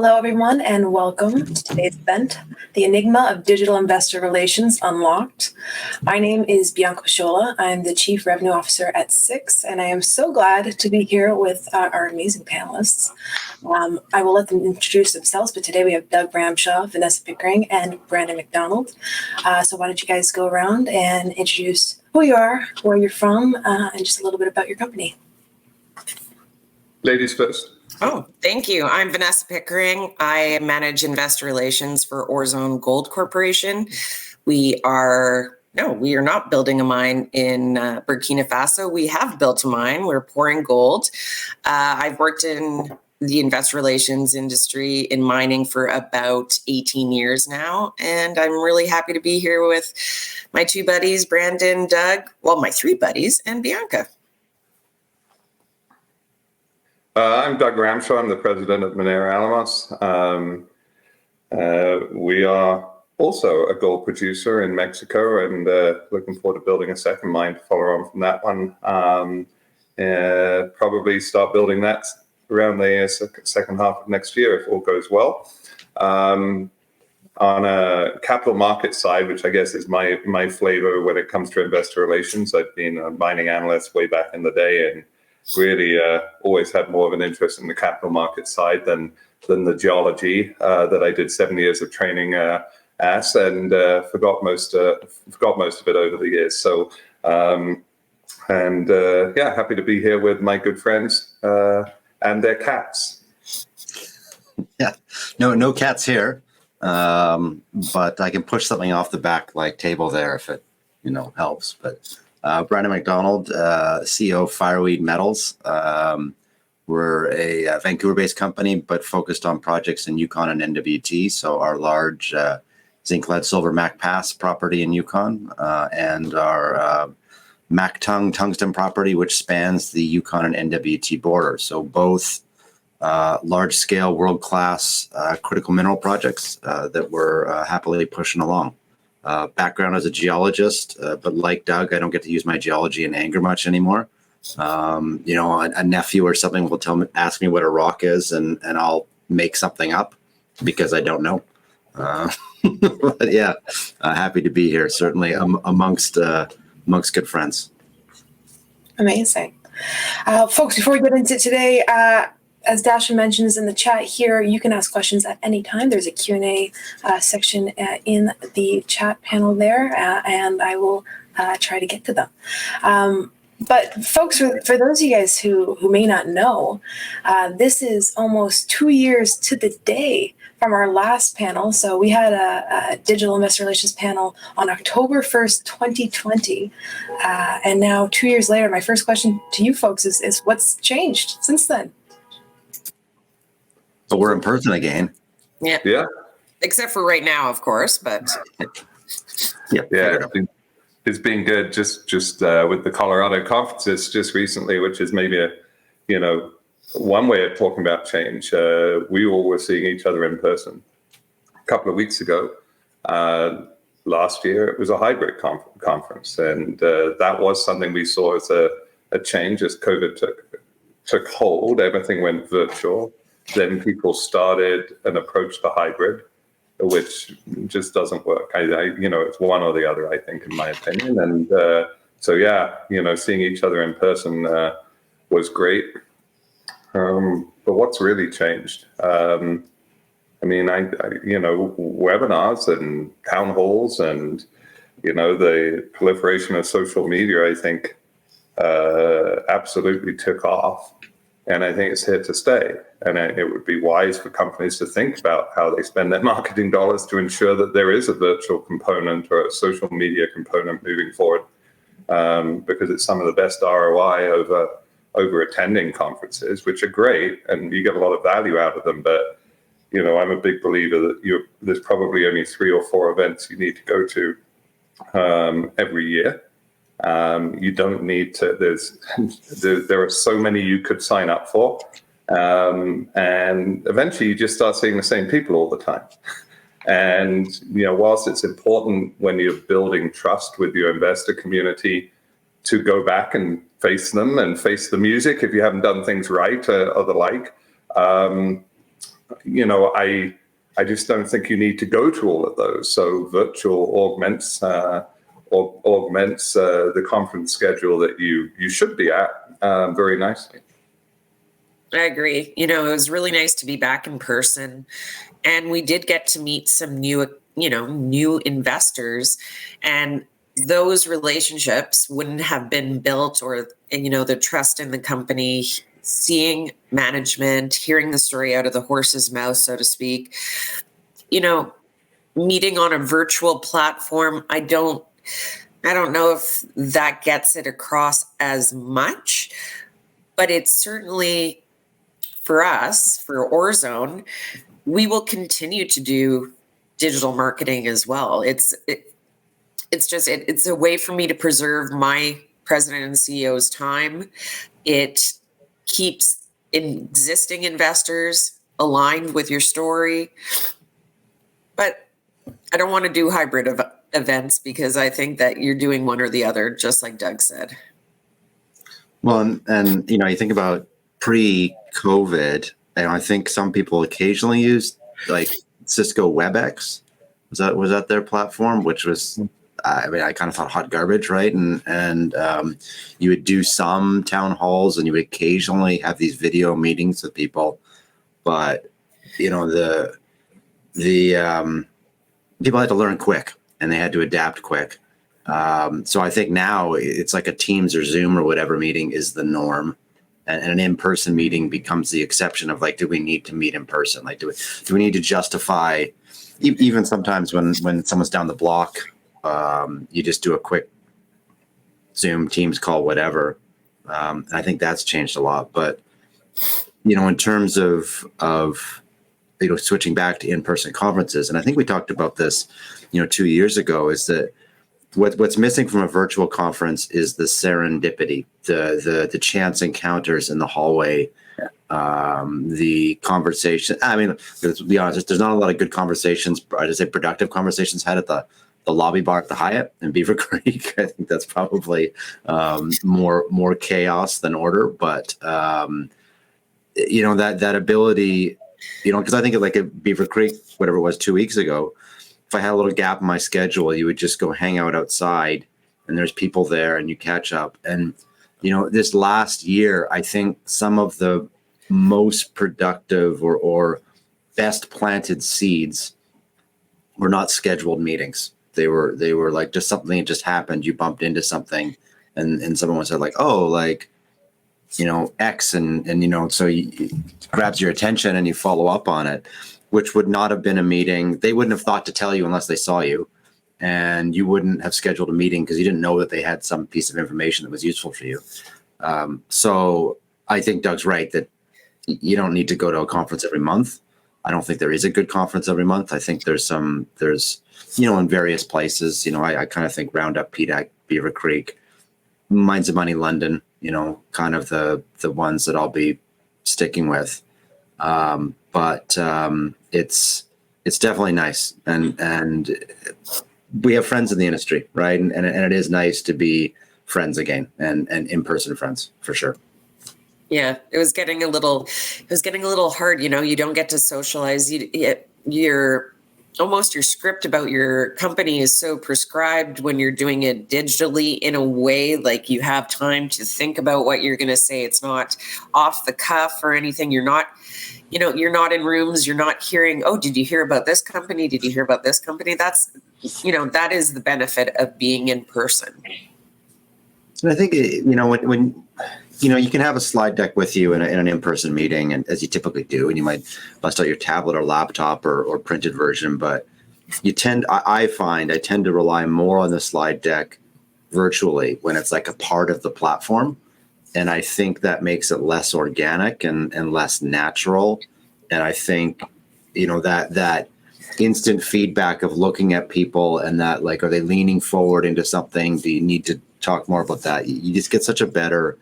Hello, everyone, and welcome to today's event, the Enigma of Digital Investor Relations Unlocked. My name is Bianca Schola. I'm the Chief Revenue Officer at Six, and I am so glad to be here with our amazing panelists. I will let them introduce themselves, but today we have Doug Ramshaw, Vanessa Pickering, and Brandon McDonald. So why don't you guys go around and introduce who you are, where you're from, and just a little bit about your company. Ladies first. Oh, thank you. I'm Vanessa Pickering. I manage investor relations for Orezone Gold Corporation. We are not building a mine in Burkina Faso. We have built a mine. We're pouring gold. I've worked in the investor relations industry in mining for about 18 years now, and I'm really happy to be here with my two buddies, Brandon, Doug, my three buddies, and Bianca. I'm Doug Ramshaw. I'm the president of Minera Alamos. We are also a gold producer in Mexico and looking forward to building a second mine to follow on from that one. Probably start building that around the second half of next year if all goes well. On a capital market side, which I guess is my flavor when it comes to investor relations, I've been a mining analyst way back in the day and really always had more of an interest in the capital market side than the geology that I did 7 years of training at, and forgot most of it over the years. So, happy to be here with my good friends and their cats. Yeah, no cats here, but I can push something off the back like table there if it helps. But Brandon McDonald, CEO of Fireweed Metals. We're a Vancouver-based company, but focused on projects in Yukon and NWT. So our large zinc, lead, silver Mac Pass property in Yukon, and our Mac Tongue tungsten property, which spans the Yukon and NWT border. So both large-scale, world-class critical mineral projects that we're happily pushing along. Background as a geologist, but like Doug, I don't get to use my geology in anger much anymore. A nephew or something will ask me what a rock is, and I'll make something up because I don't know. But yeah, happy to be here. Certainly amongst good friends. Amazing. Folks, before we get into today, as Dasha mentions in the chat here, you can ask questions at any time. There's a Q&A section in the chat panel there, and I will try to get to them. But folks, for those of you guys who may not know, this is almost 2 years to the day from our last panel. So we had a digital investor relations panel on October 1st, 2020. And now 2 years later, my first question to you folks is what's changed since then? So we're in person again. Yeah. Except for right now, of course, but it's been good. Just with the Colorado conferences just recently, which is maybe one way of talking about change. We all were seeing each other in person a couple of weeks ago. Last year it was a hybrid conference, and that was something we saw as a change as COVID took hold. Everything went virtual. Then people started and approached the hybrid, which just doesn't work. It's one or the other, I think, in my opinion. And seeing each other in person was great. But what's really changed? Webinars and town halls and, the proliferation of social media, I think, absolutely took off. And I think it's here to stay. And it would be wise for companies to think about how they spend their marketing dollars to ensure that there is a virtual component or a social media component moving forward, because it's some of the best ROI over attending conferences, which are great, and you get a lot of value out of them. But, I'm a big believer that there's probably only 3 or 4 events you need to go to every year. You don't need to, there are so many you could sign up for. And eventually you just start seeing the same people all the time. And, whilst it's important when you're building trust with your investor community to go back and face them and face the music if you haven't done things right or the like, I just don't think you need to go to all of those. So virtual augments the conference schedule that you should be at very nicely. I agree. It was really nice to be back in person, and we did get to meet some new investors, and those relationships wouldn't have been built, or the trust in the company, seeing management, hearing the story out of the horse's mouth, so to speak. Meeting on a virtual platform, I don't know if that gets it across as much, but it's certainly, for us, for Orezone, we will continue to do digital marketing as well. It's a way for me to preserve my president and CEO's time. It keeps existing investors aligned with your story. But I don't want to do hybrid events, because I think that you're doing one or the other, just like Doug said. Well, and you think about pre-COVID, I think some people occasionally used like Cisco WebEx. Was that their platform, which was, I kind of thought hot garbage, right? And you would do some town halls, and you would occasionally have these video meetings with people, but the people had to learn quick, and they had to adapt quick. So I think now it's like a Teams or Zoom or whatever meeting is the norm, and an in-person meeting becomes the exception of like, do we need to meet in person? Like, do we need to justify, even sometimes when someone's down the block, you just do a quick Zoom, Teams call, whatever. And I think that's changed a lot. But, in terms of switching back to in-person conferences, and I think we talked about this, 2 years ago, is that what's missing from a virtual conference is the serendipity, the chance encounters in the hallway, the conversation. I mean, let's be honest, there's not a lot of good conversations, I just say productive conversations had at the lobby bar at the Hyatt in Beaver Creek. I think that's probably more chaos than order, but that ability, because I think of like at Beaver Creek, whatever it was 2 weeks ago, if I had a little gap in my schedule, you would just go hang out outside, and there's people there, and you catch up. And this last year, I think some of the most productive or best planted seeds were not scheduled meetings. They were like just something that just happened. You bumped into something, and someone said like, oh, like, X, and so it grabs your attention and you follow up on it, which would not have been a meeting. They wouldn't have thought to tell you unless they saw you, and you wouldn't have scheduled a meeting because you didn't know that they had some piece of information that was useful for you. So I think Doug's right that you don't need to go to a conference every month. I don't think there is a good conference every month. I think there's in various places, I kind of think Roundup, PDAC, Beaver Creek, Minds of Money London, kind of the ones that I'll be sticking with. But it's definitely nice, and we have friends in the industry, right? And it is nice to be friends again, and in-person friends for sure. Yeah, it was getting a little hard. You don't get to socialize. Your script about your company is so prescribed when you're doing it digitally, in a way, like you have time to think about what you're going to say. It's not off the cuff or anything. You're not in rooms. You're not hearing, oh, did you hear about this company? Did you hear about this company? That's, that is the benefit of being in person. And I think, when you can have a slide deck with you in an in-person meeting, and as you typically do, and you might bust out your tablet or laptop or printed version, but I tend to rely more on the slide deck virtually when it's like a part of the platform. And I think that makes it less organic and less natural. And I think, that instant feedback of looking at people, and that, like, are they leaning forward into something? Do you need to talk more about that? You just get such a better,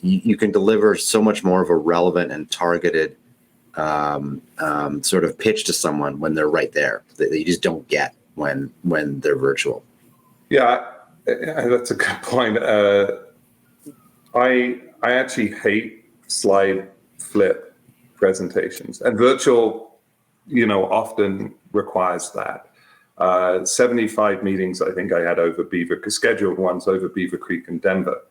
you can deliver so much more of a relevant and targeted sort of pitch to someone when they're right there, that you just don't get when they're virtual. Yeah, that's a good point. I actually hate slide flip presentations, and virtual, often requires that. 75 meetings, I think I had scheduled ones over Beaver Creek and Denver.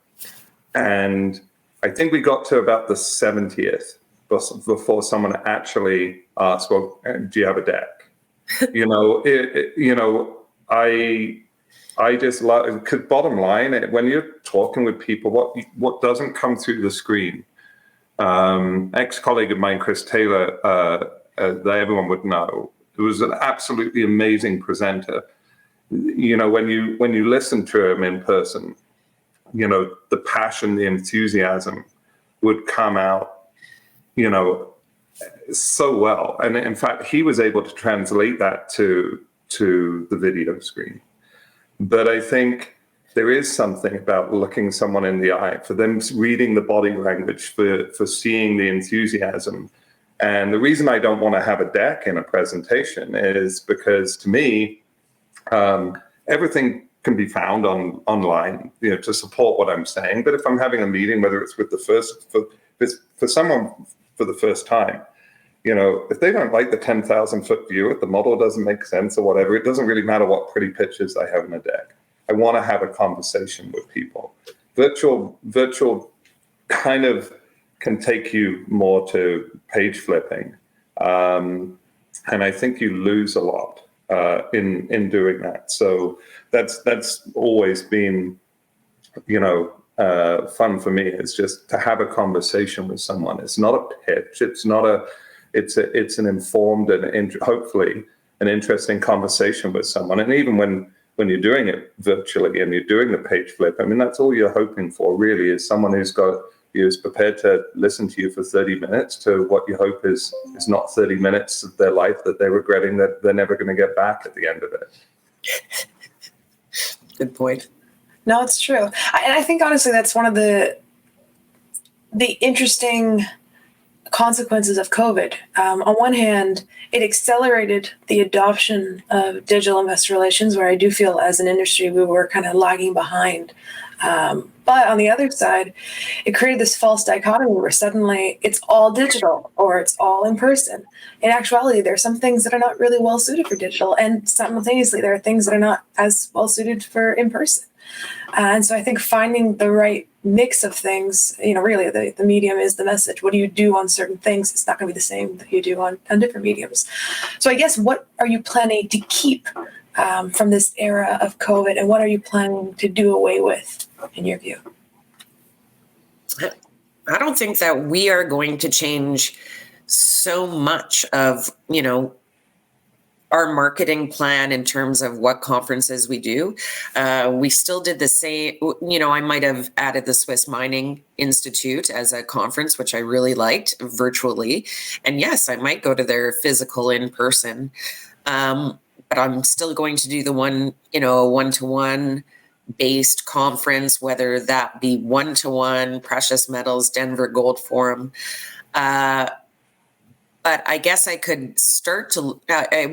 And I think we got to about the 70th before someone actually asked, well, do you have a deck? I just love, because bottom line, when you're talking with people, what doesn't come through the screen, ex-colleague of mine, Chris Taylor, that everyone would know, who was an absolutely amazing presenter. When you listen to him in person, the passion, the enthusiasm would come out, so well. And in fact, he was able to translate that to the video screen. But I think there is something about looking someone in the eye, for them reading the body language, for seeing the enthusiasm. And the reason I don't want to have a deck in a presentation is because, to me, everything can be found online, to support what I'm saying. But if I'm having a meeting, whether it's with for someone for the first time, if they don't like the 10,000-foot view, if the model doesn't make sense or whatever, it doesn't really matter what pretty pictures I have in a deck. I want to have a conversation with people. Virtual kind of can take you more to page flipping. And I think you lose a lot in doing that. So that's always been, fun for me. It's just to have a conversation with someone. It's not a pitch. It's an informed and hopefully an interesting conversation with someone. And even when you're doing it virtually and you're doing the page flip, I mean, that's all you're hoping for, really, is someone who's prepared to listen to you for 30 minutes to what you hope is not 30 minutes of their life that they're regretting that they're never going to get back at the end of it. Good point. No, it's true. And I think, honestly, that's one of the interesting consequences of COVID. On one hand, it accelerated the adoption of digital investor relations, where I do feel as an industry we were kind of lagging behind. But on the other side, it created this false dichotomy where suddenly it's all digital or it's all in person. In actuality, there are some things that are not really well suited for digital, and simultaneously there are things that are not as well suited for in person. And so I think finding the right mix of things, really the medium is the message. What do you do on certain things? It's not going to be the same that you do on different mediums. So I guess, what are you planning to keep from this era of COVID, and what are you planning to do away with, in your view? I don't think that we are going to change so much of, our marketing plan in terms of what conferences we do. We still did the same, I might have added the Swiss Mining Institute as a conference, which I really liked virtually. And yes, I might go to their physical in person, but I'm still going to do the one-to-one based conference, whether that be one-to-one Precious Metals Denver Gold Forum. But I guess I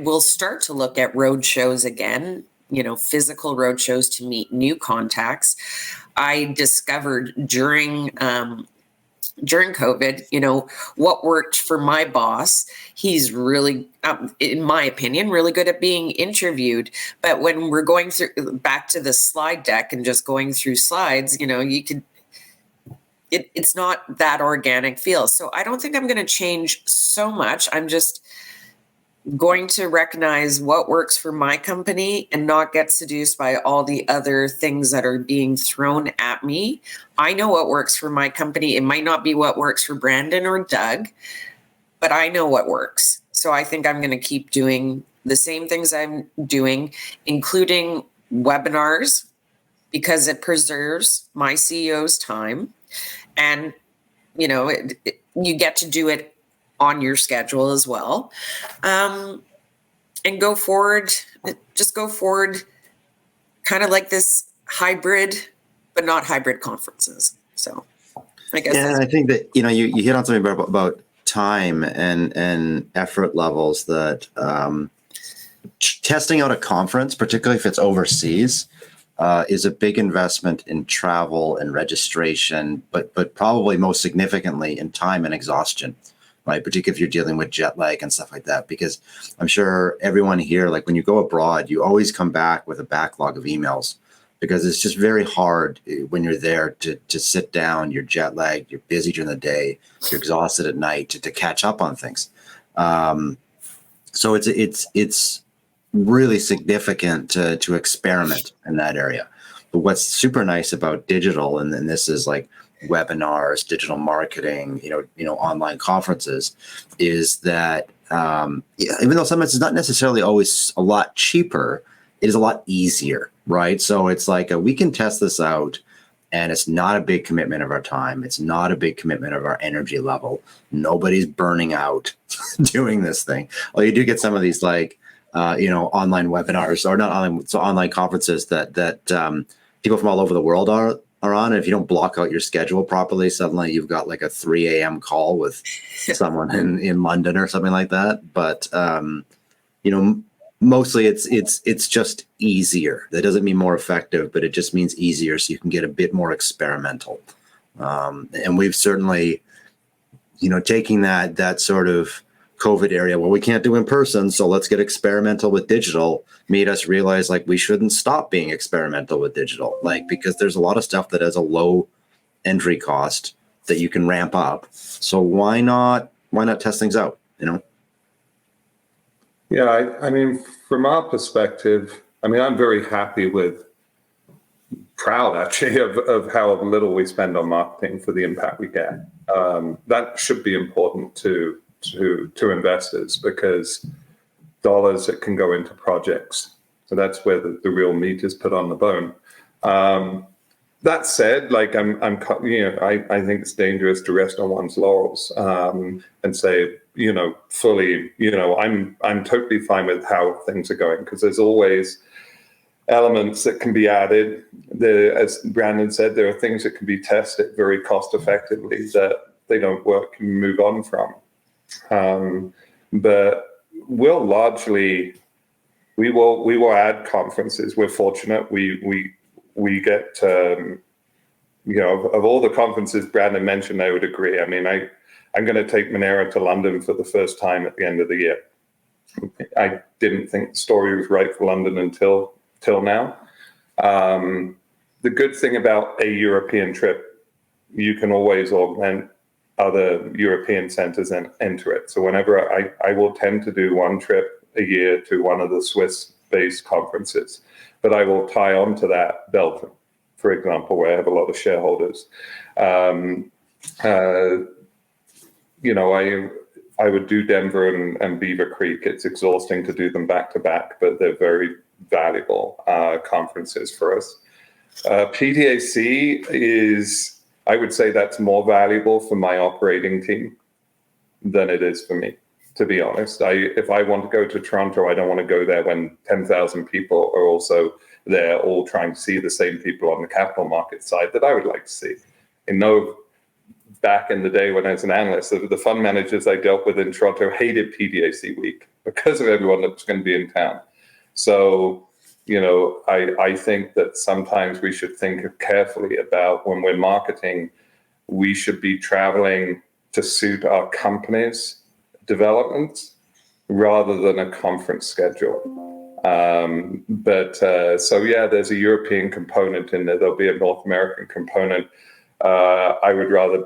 will start to look at road shows again, physical road shows to meet new contacts. I discovered during COVID, what worked for my boss. He's really, in my opinion, really good at being interviewed. But when we're going through back to the slide deck and just going through slides, it's not that organic feel. So I don't think I'm going to change so much. I'm just going to recognize what works for my company and not get seduced by all the other things that are being thrown at me. I know what works for my company. It might not be what works for Brandon or Doug, but I know what works. So I think I'm going to keep doing the same things I'm doing, including webinars, because it preserves my CEO's time. And, you get to do it on your schedule as well. And go forward kind of like this hybrid, but not hybrid conferences. So I guess. Yeah, I think that, you hit on something about time and effort levels that testing out a conference, particularly if it's overseas, is a big investment in travel and registration, but probably most significantly in time and exhaustion. right? Particularly if you're dealing with jet lag and stuff like that, because I'm sure everyone here, like when you go abroad, you always come back with a backlog of emails because it's just very hard when you're there to sit down, you're jet lagged, you're busy during the day, you're exhausted at night to catch up on things. So it's really significant to experiment in that area. But what's super nice about digital, and then this is like webinars, digital marketing, online conferences, is that even though sometimes it's not necessarily always a lot cheaper, it is a lot easier, right? So it's like we can test this out, and it's not a big commitment of our time. It's not a big commitment of our energy level. Nobody's burning out doing this thing. Well, you do get some of these like online webinars, or not online, so online conferences that people from all over the world are on. And if you don't block out your schedule properly, suddenly you've got like a 3 a.m. call with someone in London or something like that. But mostly it's just easier. That doesn't mean more effective, but it just means easier, so you can get a bit more experimental. And we've certainly, taking that sort of COVID area where we can't do in person, so let's get experimental with digital, made us realize like we shouldn't stop being experimental with digital, like because there's a lot of stuff that has a low entry cost that you can ramp up. So why not test things out? Yeah, I mean, from our perspective, I'm very happy proud actually of how little we spend on marketing for the impact we get. That should be important to investors, because dollars that can go into projects. So that's where the real meat is put on the bone. That said, like I think it's dangerous to rest on one's laurels and say, fully, I'm totally fine with how things are going, because there's always elements that can be added. As Brandon said, there are things that can be tested very cost effectively that they don't work and move on from. But we will add conferences. We're fortunate. We get, of all the conferences Brandon mentioned, I would agree. I'm going to take Monera to London for the first time at the end of the year. I didn't think the story was right for London until now. The good thing about a European trip, you can always augment other European centers and enter it. So whenever I will tend to do one trip a year to one of the Swiss-based conferences, but I will tie on to that Belgium, for example, where I have a lot of shareholders. I would do Denver and Beaver Creek. It's exhausting to do them back to back, but they're very valuable conferences for us. PDAC is, I would say that's more valuable for my operating team than it is for me, to be honest. If I want to go to Toronto, I don't want to go there when 10,000 people are also there, all trying to see the same people on the capital market side that I would like to see. Back in the day when I was an analyst, the fund managers I dealt with in Toronto hated PDAC week because of everyone that was going to be in town. So, I think that sometimes we should think carefully about when we're marketing, we should be traveling to suit our company's developments rather than a conference schedule. There's a European component in there. There'll be a North American component. I would rather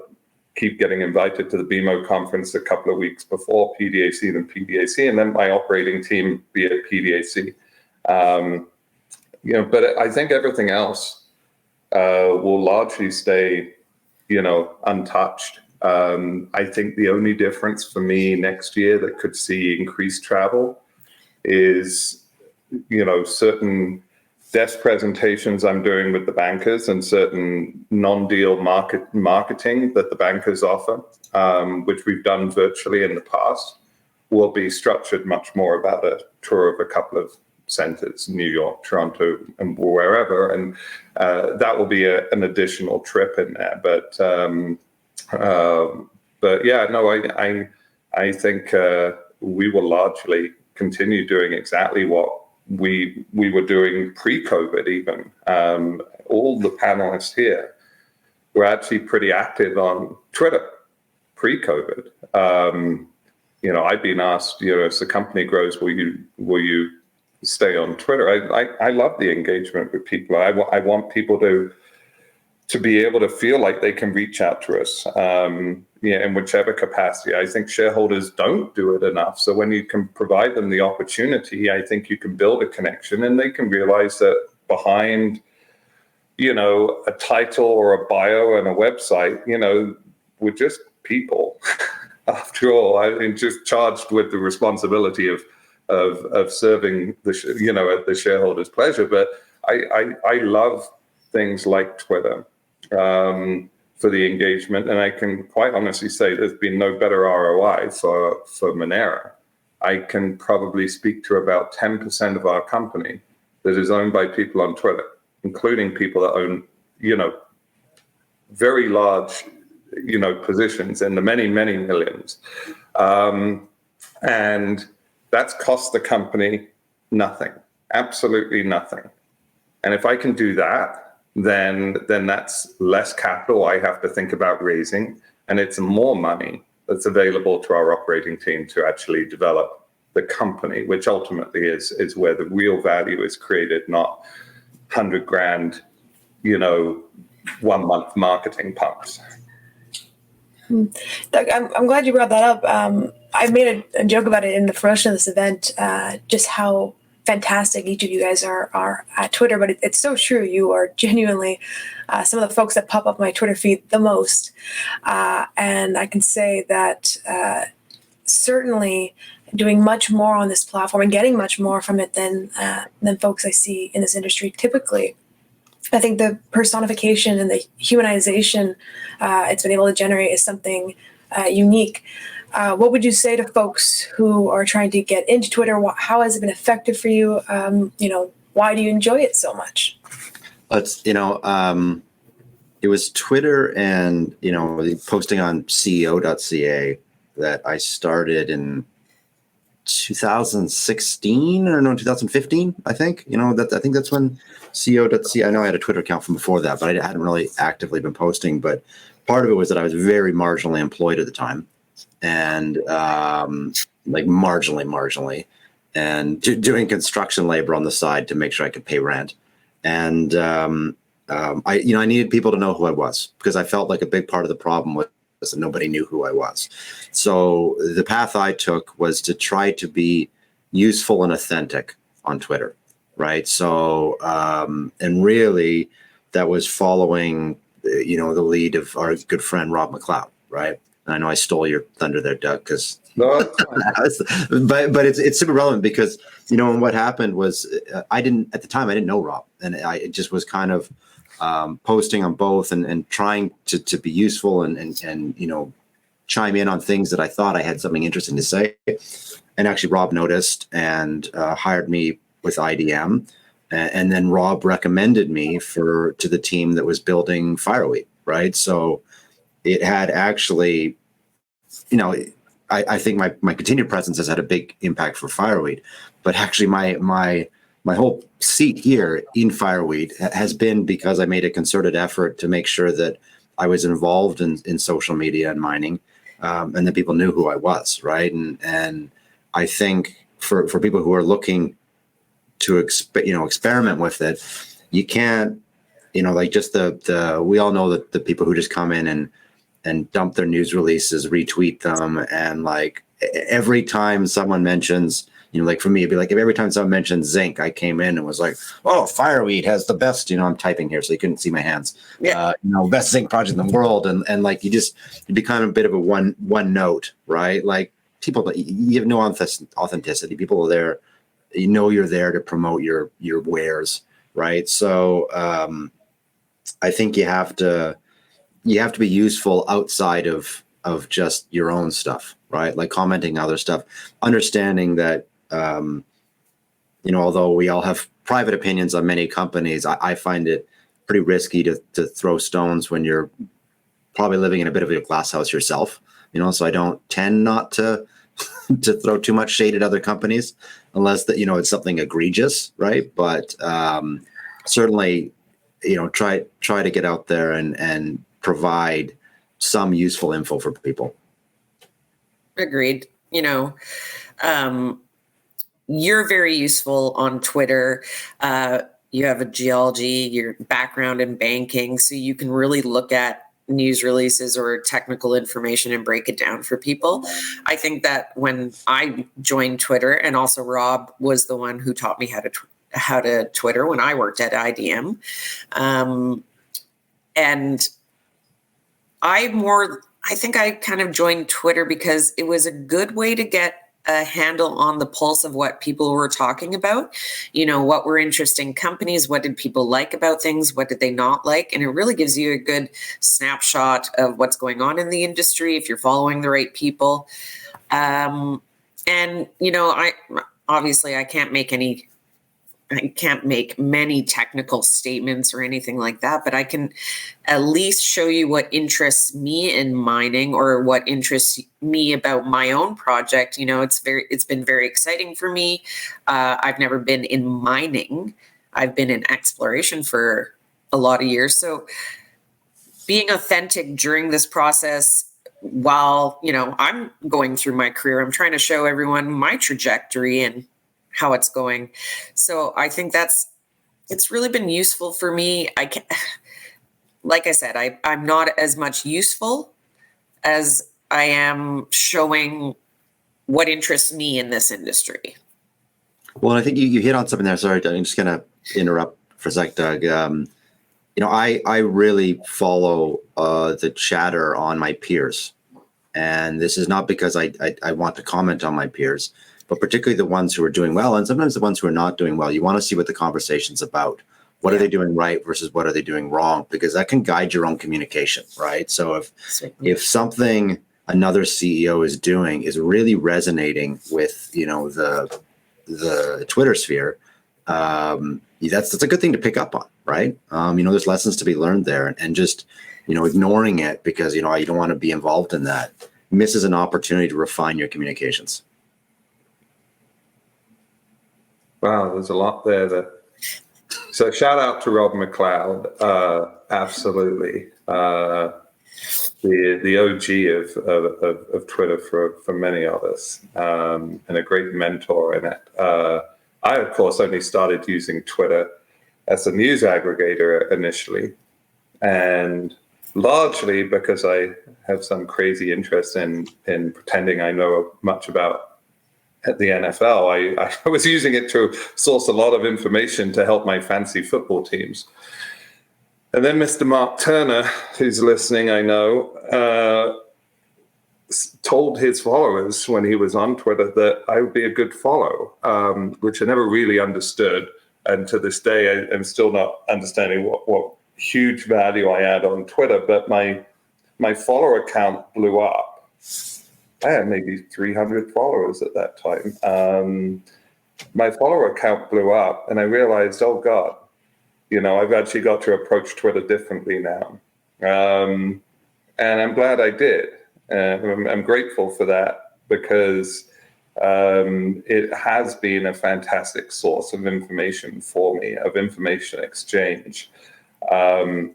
keep getting invited to the BMO conference a couple of weeks before PDAC than PDAC, and then my operating team be at PDAC. But I think everything else will largely stay, untouched. I think the only difference for me next year that could see increased travel is, certain desk presentations I'm doing with the bankers and certain non-deal marketing that the bankers offer, which we've done virtually in the past, will be structured much more about a tour of a couple of centers, New York, Toronto, and wherever. And that will be an additional trip in there. I think we will largely continue doing exactly what we were doing pre-COVID even. All the panelists here were actually pretty active on Twitter. pre-COVID. I've been asked, as the company grows, will you stay on Twitter? I love the engagement with people. I want people to be able to feel like they can reach out to us, in whichever capacity. I think shareholders don't do it enough. So when you can provide them the opportunity, I think you can build a connection, and they can realize that behind, a title or a bio and a website, we're just people. After all, I'm just charged with the responsibility of serving at the shareholders' pleasure. But I love things like Twitter for the engagement, and I can quite honestly say there's been no better ROI for Monera. I can probably speak to about 10% of our company that is owned by people on Twitter, including people that own, very large, positions in the many, many millions. And that's cost the company nothing, absolutely nothing. And if I can do that, then that's less capital I have to think about raising, and it's more money that's available to our operating team to actually develop the company, which ultimately is where the real value is created, not $100,000, 1 month marketing pumps. Doug, I'm glad you brought that up. I made a joke about it in the promotion of this event, just how fantastic each of you guys are at Twitter, but it's so true. You are genuinely some of the folks that pop up my Twitter feed the most. And I can say that certainly doing much more on this platform and getting much more from it than folks I see in this industry typically. I think the personification and the humanization it's been able to generate is something unique. What would you say to folks who are trying to get into Twitter? How has it been effective for you? Why do you enjoy it so much? It was Twitter and, posting on CEO.ca that I started in 2016 or 2015, I think. I think that's when CEO.ca, I know I had a Twitter account from before that, but I hadn't really actively been posting. But part of it was that I was very marginally employed at the time. And marginally, and doing construction labor on the side to make sure I could pay rent. And I needed people to know who I was, because I felt like a big part of the problem was that nobody knew who I was. So the path I took was to try to be useful and authentic on Twitter, right? So and really that was following the lead of our good friend Rob McLeod, right? I know I stole your thunder there, Doug, because but it's super relevant because and what happened was I didn't know Rob, and I just was kind of posting on both and trying to be useful and chime in on things that I thought I had something interesting to say. And actually, Rob noticed and hired me with IDM, and then Rob recommended me to the team that was building Fireweed, right? So it had actually, I think my continued presence has had a big impact for Fireweed, but actually my whole seat here in Fireweed has been because I made a concerted effort to make sure that I was involved in social media and mining, and that people knew who I was, right? And I think for people who are looking to experiment with it, you can't, just we all know that the people who just come in and dump their news releases, retweet them, and every time someone mentions, for me, it'd be like if every time someone mentions zinc, I came in and was like, "Oh, Fireweed has the best." I'm typing here, so you couldn't see my hands. Yeah. Best zinc project in the world, and you become a bit of a one note, right? Like people, you have no authenticity. People are there, you're there to promote your wares, right? So I think you have to be useful outside of just your own stuff, right? Like commenting other stuff, understanding that, although we all have private opinions on many companies, I find it pretty risky to throw stones when you're probably living in a bit of a glass house yourself, so I don't tend not to throw too much shade at other companies unless that, it's something egregious, right? But certainly, try to get out there and provide some useful info for people. Agreed. You're very useful on Twitter. You have a geology, your background in banking, so you can really look at news releases or technical information and break it down for people. I think that when I joined Twitter, and also Rob was the one who taught me how to Twitter when I worked at IDM, and I think I kind of joined Twitter because it was a good way to get a handle on the pulse of what people were talking about, what were interesting companies, what did people like about things, what did they not like, and it really gives you a good snapshot of what's going on in the industry if you're following the right people. I obviously I can't make many technical statements or anything like that, but I can at least show you what interests me in mining or what interests me about my own project. It's been very exciting for me. I've never been in mining. I've been in exploration for a lot of years. So being authentic during this process, while, I'm going through my career, I'm trying to show everyone my trajectory and how it's going. So I think it's really been useful for me. Like I said, I'm not as much useful as I am showing what interests me in this industry. Well, I think you hit on something there. Sorry, I'm just going to interrupt for a sec, Doug. I really follow the chatter on my peers. And this is not because I want to comment on my peers, but particularly the ones who are doing well, and sometimes the ones who are not doing well. You want to see what the conversation's about. What are they doing right versus what are they doing wrong? Because that can guide your own communication, right? So if something another CEO is doing is really resonating with, the Twitter sphere, that's a good thing to pick up on, right? There's lessons to be learned there, and just, ignoring it because, you don't want to be involved in that misses an opportunity to refine your communications. Wow, there's a lot there. So shout out to Rob McLeod, absolutely, the OG of Twitter for many of us, and a great mentor in it. I, of course, only started using Twitter as a news aggregator initially, and largely because I have some crazy interest in pretending I know much about the NFL. I was using it to source a lot of information to help my fantasy football teams. And then Mr. Mark Turner, who's listening, I know, told his followers when he was on Twitter that I would be a good follow, which I never really understood. And to this day, I'm still not understanding what huge value I add on Twitter. But my follower count blew up. I had maybe 300 followers at that time. My follower count blew up, and I realized, oh God, I've actually got to approach Twitter differently now. And I'm glad I did. I'm grateful for that because it has been a fantastic source of information for me, of information exchange. And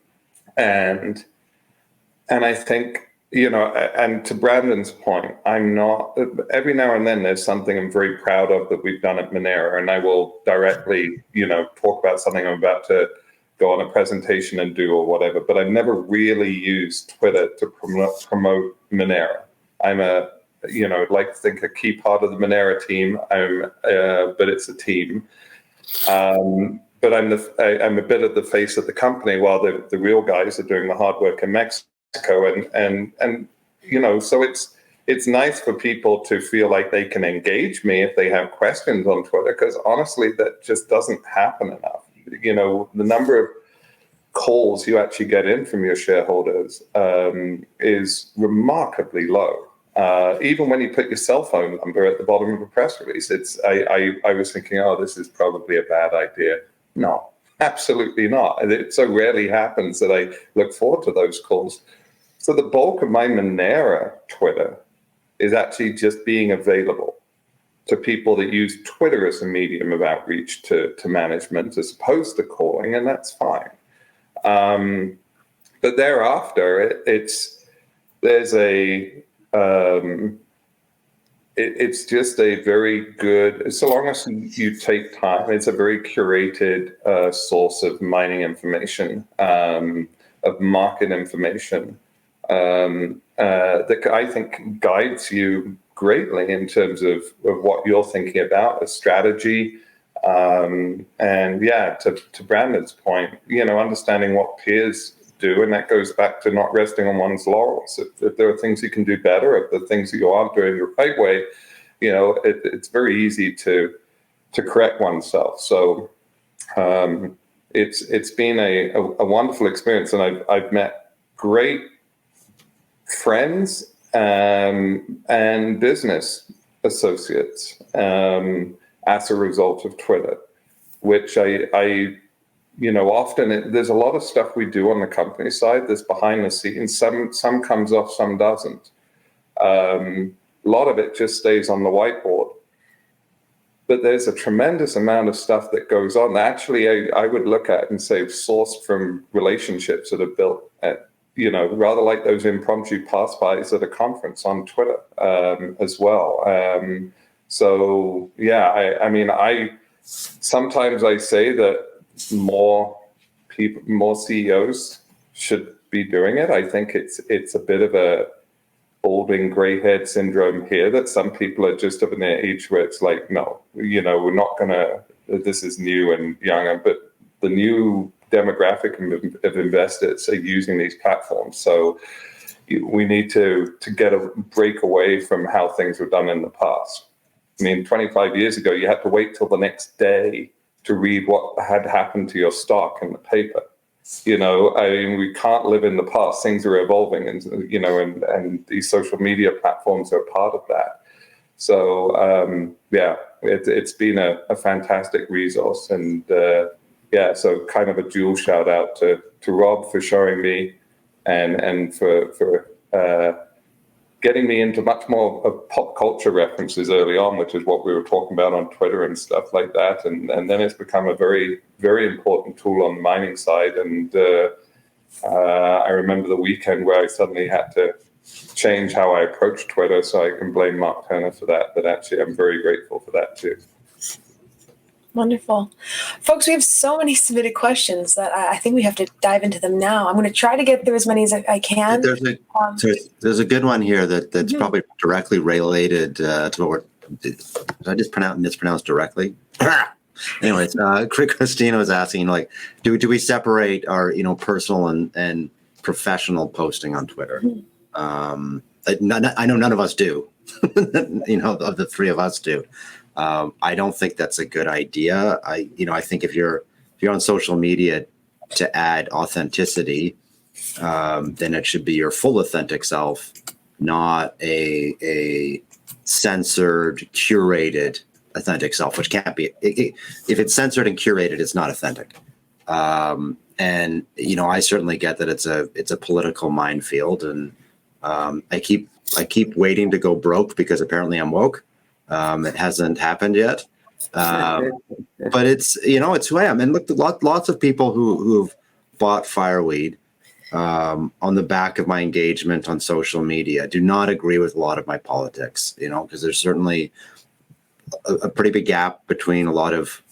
I think, and to Brandon's point, every now and then there's something I'm very proud of that we've done at Monera, and I will directly, talk about something I'm about to go on a presentation and do or whatever, but I've never really used Twitter to promote Monera. I'm I'd like to think a key part of the Monera team, but it's a team. But I'm a bit of the face of the company while the real guys are doing the hard work in Mexico. And so it's nice for people to feel like they can engage me if they have questions on Twitter, because honestly, that just doesn't happen enough. The number of calls you actually get in from your shareholders is remarkably low. Even when you put your cell phone number at the bottom of a press release, I was thinking, oh, this is probably a bad idea. No, absolutely not. And it so rarely happens that I look forward to those calls. So the bulk of my Monera Twitter is actually just being available to people that use Twitter as a medium of outreach to management as opposed to calling, and that's fine. But thereafter, there's a it's just a very good, so long as you take time, it's a very curated source of mining information, of market information, that I think guides you greatly in terms of what you're thinking about, a strategy. And yeah, to Brandon's point, understanding what peers do, and that goes back to not resting on one's laurels. If there are things you can do better, if the things that you aren't doing the right way, it's very easy to correct oneself. So it's been a wonderful experience, and I've met great friends and business associates as a result of Twitter, which I often there's a lot of stuff we do on the company side that's behind the scenes. Some comes off, some doesn't. A lot of it just stays on the whiteboard. But there's a tremendous amount of stuff that goes on that actually I would look at and say sourced from relationships that are built at, rather like those impromptu pass-bys at a conference on Twitter as well. So yeah, I mean, sometimes I say that more CEOs should be doing it. I think it's a bit of a balding gray head syndrome here, that some people are just of an age where it's like, no, we're not gonna, this is new and young, but the new demographic of investors are using these platforms. So we need to get a break away from how things were done in the past. I mean, 25 years ago, you had to wait till the next day to read what had happened to your stock in the paper. I mean, we can't live in the past. Things are evolving, and these social media platforms are part of that. So yeah, it's been a fantastic resource, and yeah, so kind of a dual shout out to Rob for showing me, and for getting me into much more of pop culture references early on, which is what we were talking about on Twitter and stuff like that. And then it's become a very, very important tool on the mining side. And I remember the weekend where I suddenly had to change how I approach Twitter, so I can blame Mark Turner for that. But actually, I'm very grateful for that too. Wonderful. Folks, we have so many submitted questions that I think we have to dive into them now. I'm going to try to get through as many as I can. There's a good one here that's probably directly related to what we're, did I just mispronounce directly? Anyways, Christina was asking, do we separate our, personal and professional posting on Twitter? I know none of us do, of the three of us do. I don't think that's a good idea. I think if you're on social media to add authenticity, then it should be your full authentic self, not a censored, curated authentic self, which can't be. If it's censored and curated, it's not authentic. And I certainly get that it's a political minefield, and I keep waiting to go broke because apparently I'm woke. It hasn't happened yet, but it's who I am. And look, lots of people who've bought fireweed on the back of my engagement on social media do not agree with a lot of my politics. Because there's certainly a pretty big gap between a lot of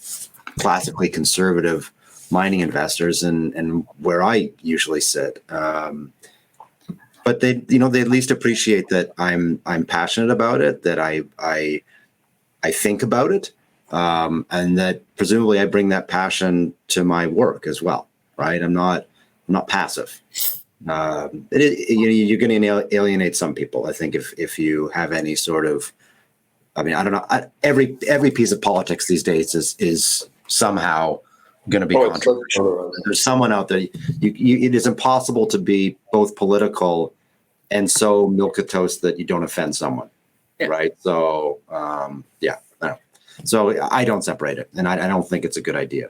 classically conservative mining investors and where I usually sit. But they at least appreciate that I'm passionate about it, that I think about it, and that presumably I bring that passion to my work as well, right? I'm not passive. You're going to alienate some people, I think, if you have any sort of, I mean, I don't know. Every piece of politics these days is somehow going to be controversial. There's someone out there. It is impossible to be both political and so milquetoast that you don't offend someone, right? So, yeah. So I don't separate it, and I don't think it's a good idea.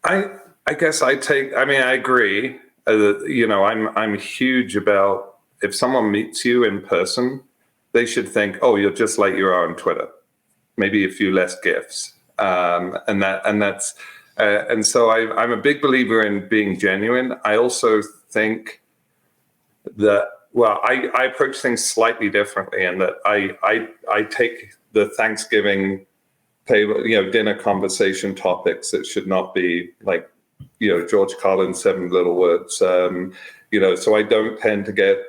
I guess I agree. I'm huge about, if someone meets you in person, they should think, oh, you're just like you are on Twitter. Maybe a few less GIFs, and so I'm a big believer in being genuine. I also think that well, I approach things slightly differently in that I take the Thanksgiving table, dinner conversation topics that should not be like, George Carlin's 7 Little Words. So I don't tend to get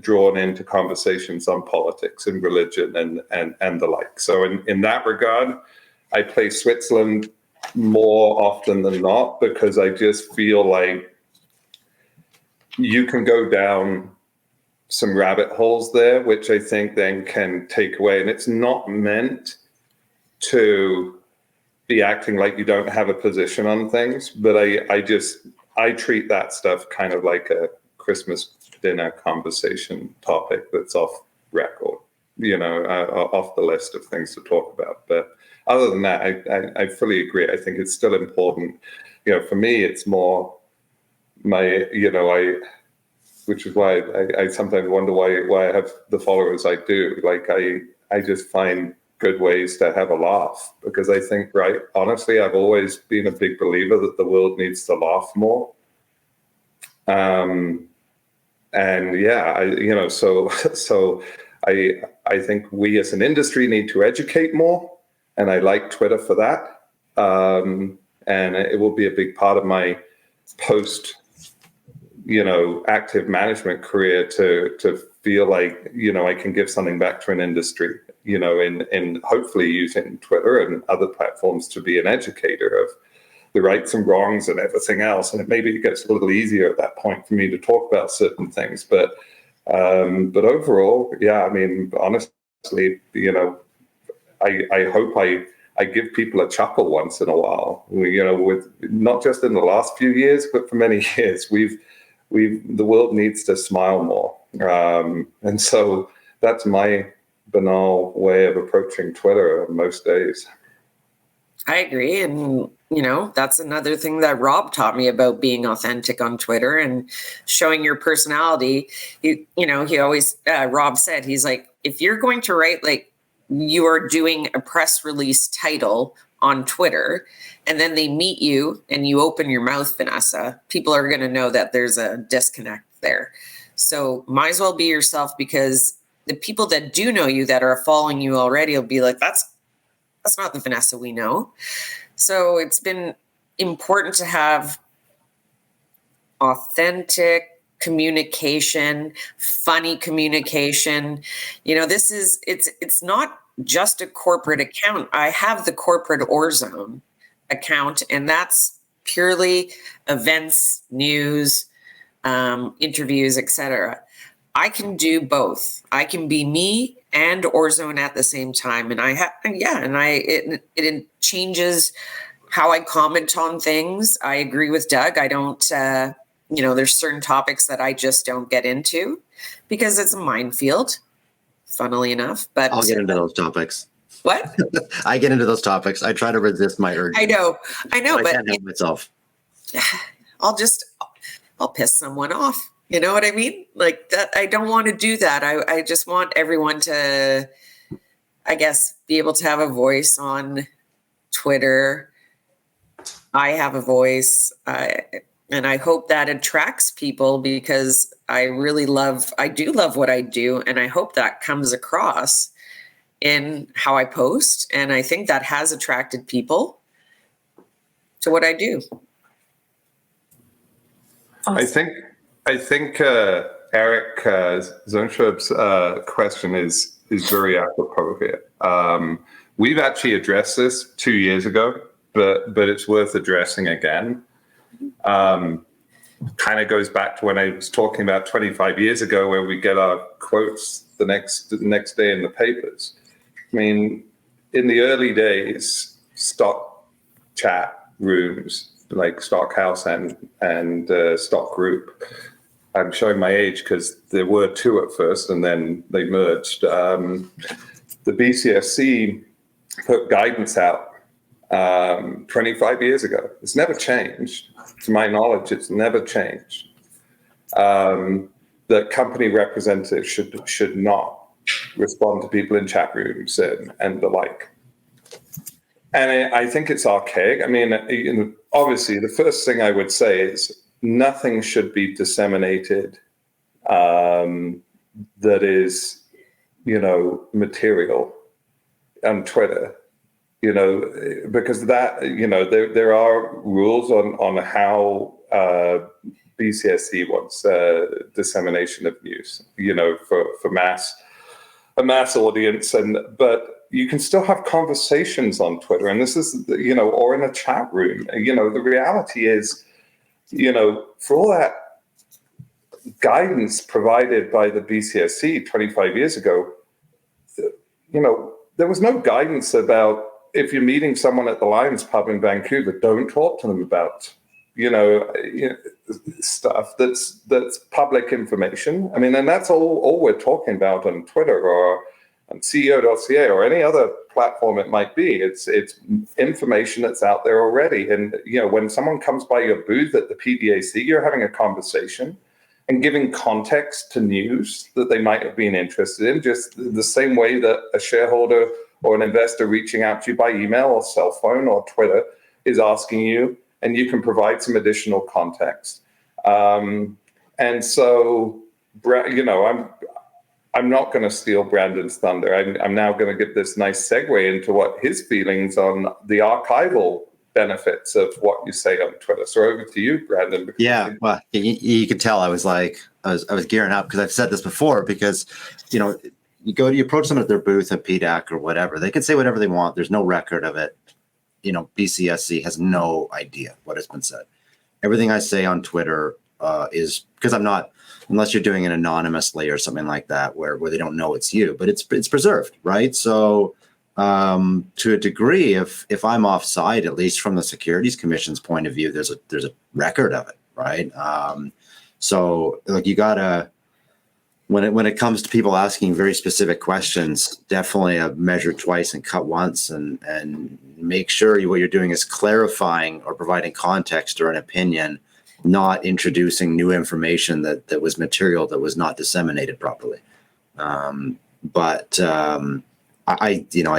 drawn into conversations on politics and religion and the like. So in that regard, I play Switzerland more often than not, because I just feel like you can go down some rabbit holes there, which I think then can take away. And it's not meant to be acting like you don't have a position on things, but I treat that stuff kind of like a Christmas dinner conversation topic that's off record, off the list of things to talk about. But other than that, I fully agree. I think it's still important. For me, it's more which is why I sometimes wonder why I have the followers I do. Like I just find good ways to have a laugh, because I think, right, honestly, I've always been a big believer that the world needs to laugh more. And yeah, so I think we as an industry need to educate more, and I like Twitter for that. And it will be a big part of my post, active management career to feel like, I can give something back to an industry, in hopefully using Twitter and other platforms to be an educator of the rights and wrongs and everything else. And maybe it gets a little easier at that point for me to talk about certain things. But overall, yeah, I mean, honestly, I hope I give people a chuckle once in a while. With not just in the last few years, but for many years, the world needs to smile more. And so that's my banal way of approaching Twitter most days. I agree. And, that's another thing that Rob taught me about being authentic on Twitter and showing your personality. He always, Rob said, he's like, if you're going to write like you are doing a press release title on Twitter, and then they meet you and you open your mouth, Vanessa, people are going to know that there's a disconnect there. So might as well be yourself, because the people that do know you, that are following you already, will be like, that's not the Vanessa we know. So it's been important to have authentic communication, funny communication. It's not just a corporate account. I have the corporate Orezone account, and that's purely events, news, interviews, etc. I can do both. I can be me and Orezone at the same time, and it changes how I comment on things. I agree with Doug. I don't. There's certain topics that I just don't get into because it's a minefield. Funnily enough, but I'll get into those topics. What? I get into those topics. I try to resist my urge. I know, but I can't help myself. I'll piss someone off. You know what I mean? Like that. I don't want to do that. I just want everyone to, I guess, be able to have a voice on Twitter. I have a voice, and I hope that attracts people, because I do love what I do, and I hope that comes across in how I post, and I think that has attracted people to what I do. Awesome. I think Eric Zonschub's question is very apropos here. We've actually addressed this 2 years ago, but it's worth addressing again. Kind of goes back to when I was talking about 25 years ago, where we get our quotes the next day in the papers. I mean, in the early days, stock chat rooms like Stockhouse and Stock Group. I'm showing my age because there were two at first, and then they merged. The BCSC put guidance out 25 years ago. It's never changed. To my knowledge, it's never changed. That company representatives should not respond to people in chat rooms and the like. And I think it's archaic. I mean, obviously, the first thing I would say is nothing should be disseminated that is, material on Twitter, because that, there are rules on how BCSC wants dissemination of news, for a mass audience, but you can still have conversations on Twitter, and this is, or in a chat room. The reality is, for all that guidance provided by the BCSC 25 years ago, there was no guidance about, if you're meeting someone at the Lions Pub in Vancouver, don't talk to them about, stuff that's public information. I mean, and that's all we're talking about on Twitter or on CEO.ca or any other platform it might be. It's information that's out there already. And, when someone comes by your booth at the PDAC, you're having a conversation and giving context to news that they might have been interested in, just the same way that a shareholder or an investor reaching out to you by email or cell phone or Twitter is asking you, and you can provide some additional context. And so, I'm not going to steal Brandon's thunder. I'm now going to give this nice segue into what his feelings on the archival benefits of what you say on Twitter. So over to you, Brandon. Yeah, well, you could tell I was gearing up, because I've said this before, because, you approach someone at their booth at PDAC or whatever, they can say whatever they want. There's no record of it. BCSC has no idea what has been said. Everything I say on Twitter is, because I'm not, unless you're doing it anonymously or something like that, where they don't know it's you, but it's preserved, right? So to a degree, if I'm offside, at least from the Securities Commission's point of view, there's a record of it, right? So like, you gotta, when it comes to people asking very specific questions, definitely measure twice and cut once, and make sure what you're doing is clarifying or providing context or an opinion, not introducing new information that was material that was not disseminated properly. I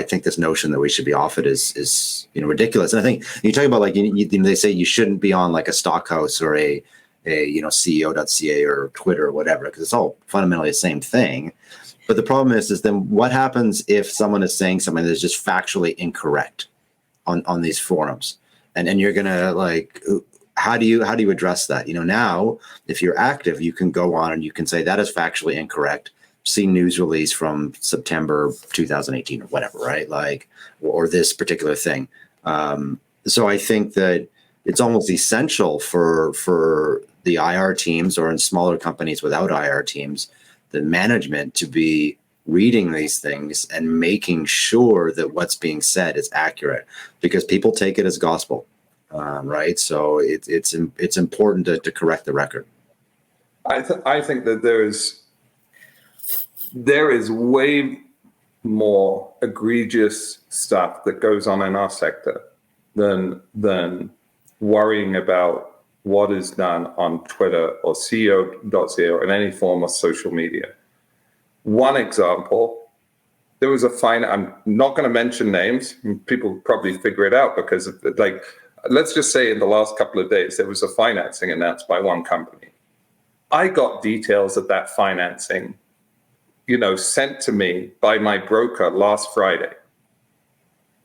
think this notion that we should be off it is ridiculous. And I think you talk about, like, they say you shouldn't be on like a Stockhouse or a CEO.ca or Twitter or whatever, because it's all fundamentally the same thing. But the problem is then what happens if someone is saying something that's just factually incorrect on these forums, and you're gonna, like, how do you address that? Now if you're active, you can go on and you can say that is factually incorrect. See news release from September 2018 or whatever, right? Like, or this particular thing. So I think that it's almost essential for the IR teams, or in smaller companies without IR teams, the management to be reading these things and making sure that what's being said is accurate, because people take it as gospel, right? So it's important to correct the record. I think that there is way more egregious stuff that goes on in our sector than worrying about what is done on Twitter or CEO.ca or in any form of social media. One example, there was a fine, I'm not going to mention names, people probably figure it out, because let's just say in the last couple of days, there was a financing announced by one company. I got details of that financing, sent to me by my broker last Friday.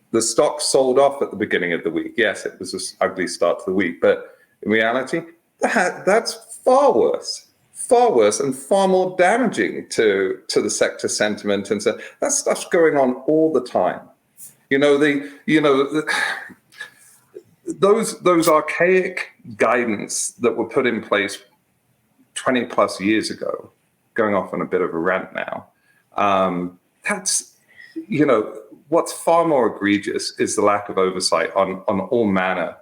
The stock sold off at the beginning of the week. Yes, it was an ugly start to the week, but in reality, that's far worse and far more damaging to the sector sentiment. And so that stuff's going on all the time. Those archaic guidance that were put in place 20 plus years ago, going off on a bit of a rant now, that's, what's far more egregious is the lack of oversight on all manner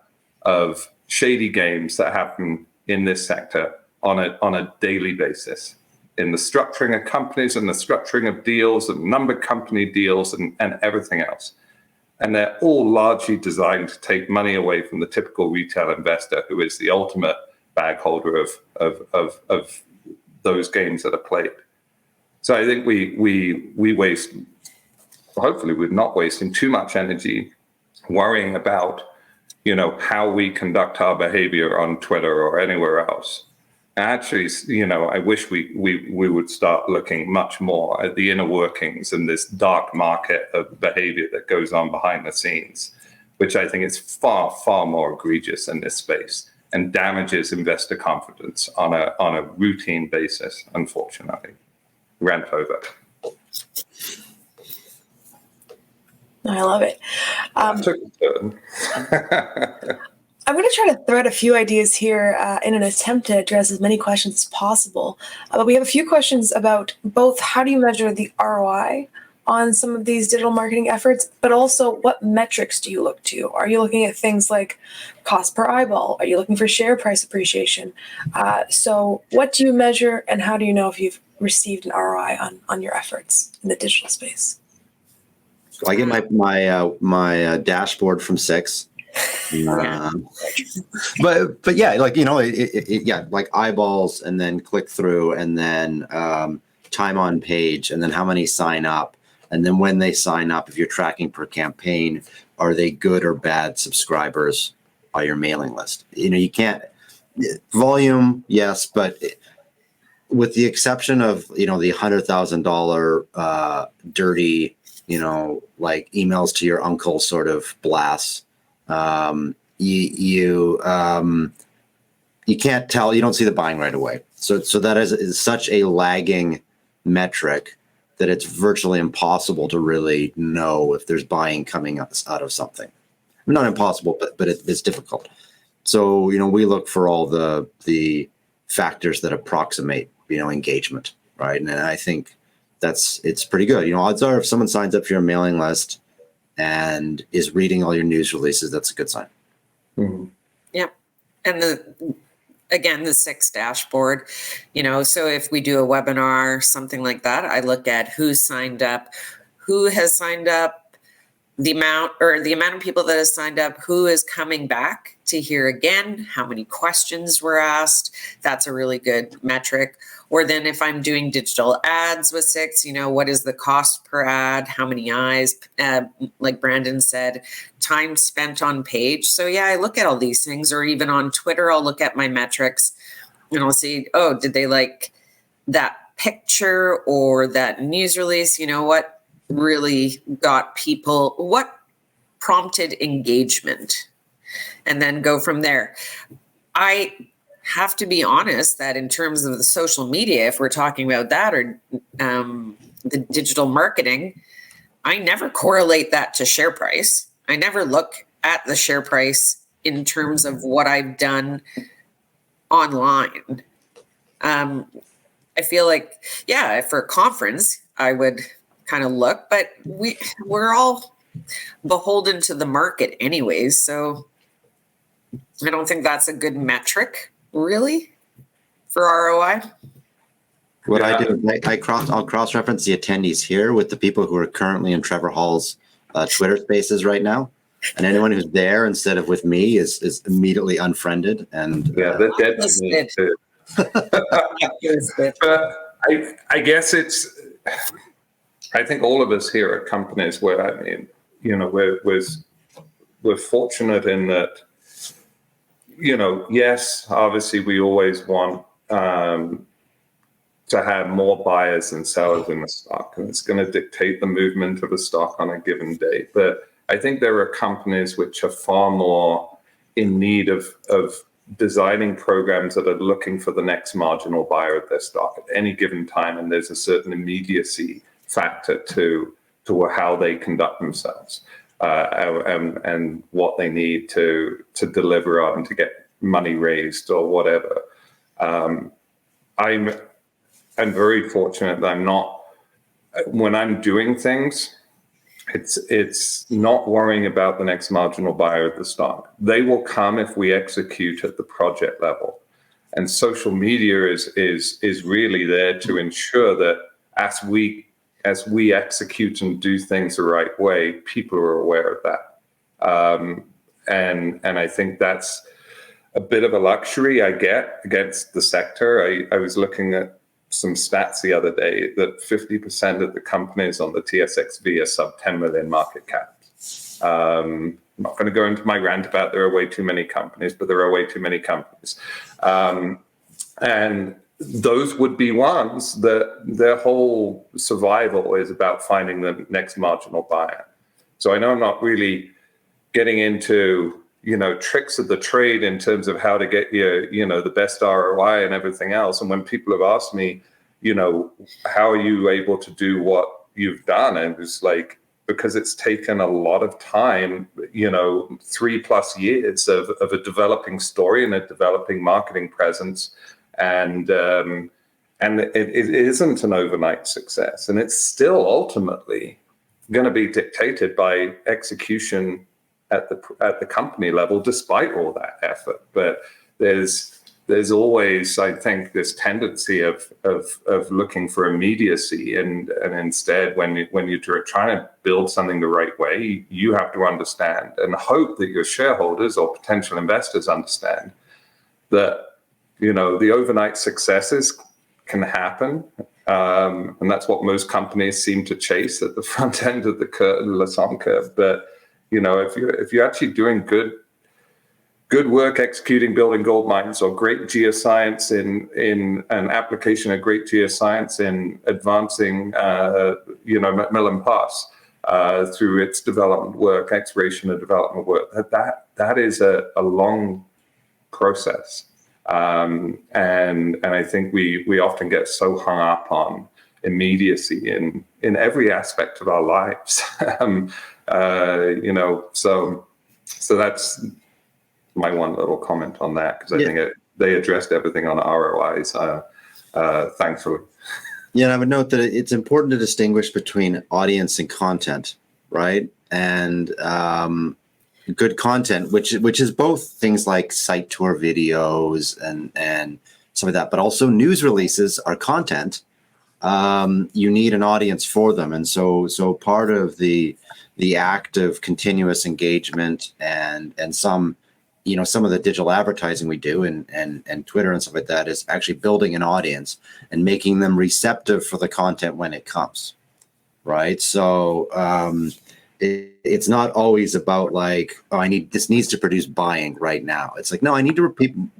of shady games that happen in this sector on a daily basis, in the structuring of companies and the structuring of deals and numbered company deals and everything else. And they're all largely designed to take money away from the typical retail investor, who is the ultimate bag holder of those games that are played. So I think we waste, hopefully we're not wasting too much energy worrying about, how we conduct our behavior on Twitter or anywhere else. Actually, I wish we would start looking much more at the inner workings and this dark market of behavior that goes on behind the scenes, which I think is far, far more egregious in this space and damages investor confidence on a routine basis, unfortunately. Rant over. I love it. Took a turn. I'm going to try to thread a few ideas here in an attempt to address as many questions as possible. But we have a few questions about both how do you measure the ROI on some of these digital marketing efforts, but also what metrics do you look to? Are you looking at things like cost per eyeball? Are you looking for share price appreciation? So what do you measure, and how do you know if you've received an ROI on your efforts in the digital space? So I get my dashboard from Six. But yeah, like, like eyeballs, and then click through, and then time on page, and then how many sign up, and then when they sign up, if you're tracking per campaign, are they good or bad subscribers by your mailing list? You can't volume, yes, but with the exception of the $100,000 dirty like emails to your uncle sort of blasts. You can't tell, you don't see the buying right away. So that is such a lagging metric that it's virtually impossible to really know if there's buying coming out of something. Not impossible, but it's difficult. So, we look for all the factors that approximate, engagement, right? And I think it's pretty good. Odds are if someone signs up for your mailing list and is reading all your news releases, that's a good sign. Mm-hmm. Yeah. And the Six dashboard, so if we do a webinar, something like that, I look at who's signed up, who has signed up, the amount of people that has signed up, who is coming back to hear again, how many questions were asked. That's a really good metric. Or then if I'm doing digital ads with Six, what is the cost per ad? How many eyes? Like Brandon said, time spent on page. So yeah, I look at all these things. Or even on Twitter, I'll look at my metrics and I'll see, did they like that picture or that news release? What really got people, what prompted engagement? And then go from there. I have to be honest that in terms of the social media, if we're talking about that, or the digital marketing, I never correlate that to share price. I never look at the share price in terms of what I've done online. I feel like, for a conference, I would kind of look, but we're all beholden to the market anyways. So I don't think that's a good metric, really, for ROI. What I do, I'll cross-reference the attendees here with the people who are currently in Trevor Hall's Twitter spaces right now, and anyone who's there instead of with me is immediately unfriended. And they're dead to me too. But I guess I think all of us here at companies where we're fortunate in that. Yes, obviously we always want to have more buyers than sellers in the stock, and it's going to dictate the movement of a stock on a given day. But I think there are companies which are far more in need of designing programs that are looking for the next marginal buyer of their stock at any given time, and there's a certain immediacy factor to how they conduct themselves. And what they need to deliver on to get money raised or whatever. I'm very fortunate that when I'm doing things, it's not worrying about the next marginal buyer of the stock. They will come if we execute at the project level. And social media is really there to ensure that as we execute and do things the right way, people are aware of that. And I think that's a bit of a luxury I get against the sector. I was looking at some stats the other day that 50% of the companies on the TSXV are sub 10 million market cap. I'm not going to go into my rant about there are way too many companies, but there are way too many companies. And those would be ones that their whole survival is about finding the next marginal buyer. So I know I'm not really getting into, tricks of the trade in terms of how to get the best ROI and everything else. And when people have asked me, how are you able to do what you've done? And it's like, because it's taken a lot of time, 3+ years of a developing story and a developing marketing presence. And it isn't an overnight success. And it's still ultimately going to be dictated by execution at the company level, despite all that effort. But there's always, I think, this tendency of looking for immediacy, and instead, when you're trying to build something the right way, you have to understand and hope that your shareholders or potential investors understand that the overnight successes can happen, and that's what most companies seem to chase at the front end of the Lassonde curve. But if you're actually doing good work executing, building gold mines, or great geoscience in an application of great geoscience in advancing, Macmillan Pass through its development work, exploration and development work, that is a long process. And I think we often get so hung up on immediacy in every aspect of our lives. So that's my one little comment on that, because I think they addressed everything on ROIs, thankfully. Yeah, and I would note that it's important to distinguish between audience and content, right? And good content, which is both things like site tour videos and some of that, but also news releases are content. You need an audience for them, and so part of the act of continuous engagement and some of the digital advertising we do and Twitter and stuff like that is actually building an audience and making them receptive for the content when it comes, right? So it's not always about like, this needs to produce buying right now. It's like, no, I need to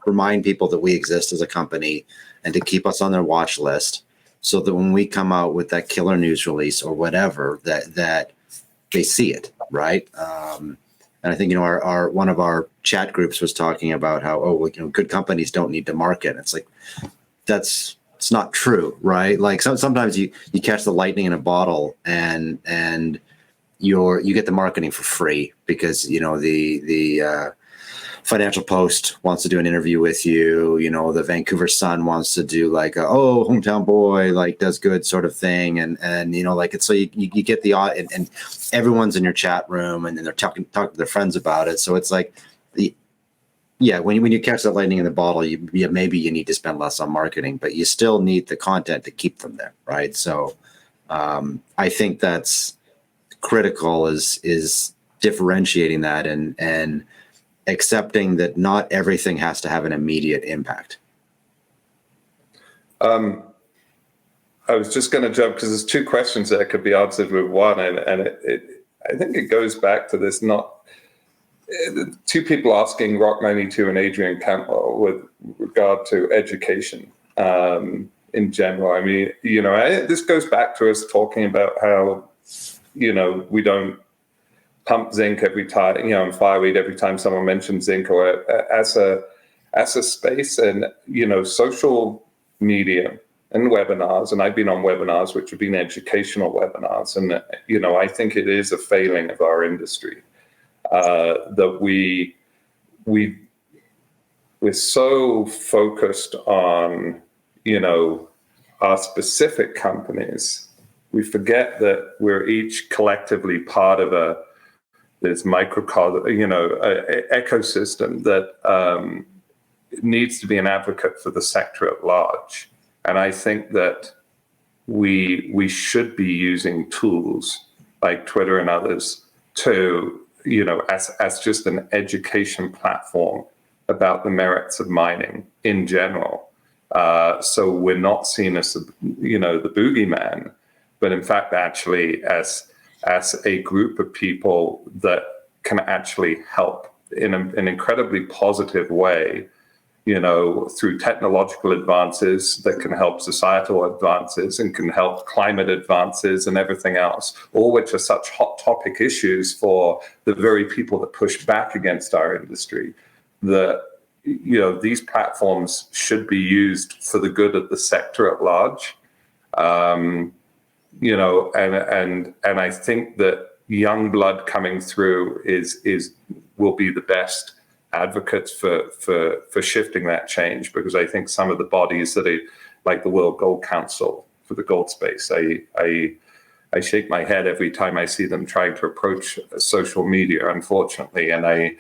remind people that we exist as a company and to keep us on their watch list, so that when we come out with that killer news release or whatever, that they see it, right? And I think, our one of our chat groups was talking about how, good companies don't need to market. It's like, it's not true, right? Like sometimes you catch the lightning in a bottle and you get the marketing for free because, the Financial Post wants to do an interview with you, the Vancouver Sun wants to do like hometown boy, like does good sort of thing. And it's so you get and everyone's in your chat room and they're talking to their friends about it. So it's like, when you catch that lightning in the bottle, maybe you need to spend less on marketing, but you still need the content to keep them there. Right. So I think that's critical is differentiating that and accepting that not everything has to have an immediate impact. I was just going to jump because there's two questions that could be answered with one, and I think it goes back to this two people asking Rock 92 and Adrian Cantwell with regard to education in general. I mean, this goes back to us talking about how we don't pump zinc every time, and fireweed every time someone mentions zinc, or as a space, and social media and webinars. And I've been on webinars which have been educational webinars, and I think it is a failing of our industry that we're so focused on our specific companies, we forget that we're each collectively part of this ecosystem that needs to be an advocate for the sector at large. And I think that we should be using tools like Twitter and others to, as just an education platform about the merits of mining in general. So we're not seen as the boogeyman, but in fact, actually as a group of people that can actually help in an incredibly positive way through technological advances that can help societal advances and can help climate advances and everything else, all which are such hot topic issues for the very people that push back against our industry, that these platforms should be used for the good of the sector at large. And I think that young blood coming through will be the best advocates for shifting that change, because I think some of the bodies that are like the World Gold Council for the gold space, I shake my head every time I see them trying to approach social media, unfortunately, and I'd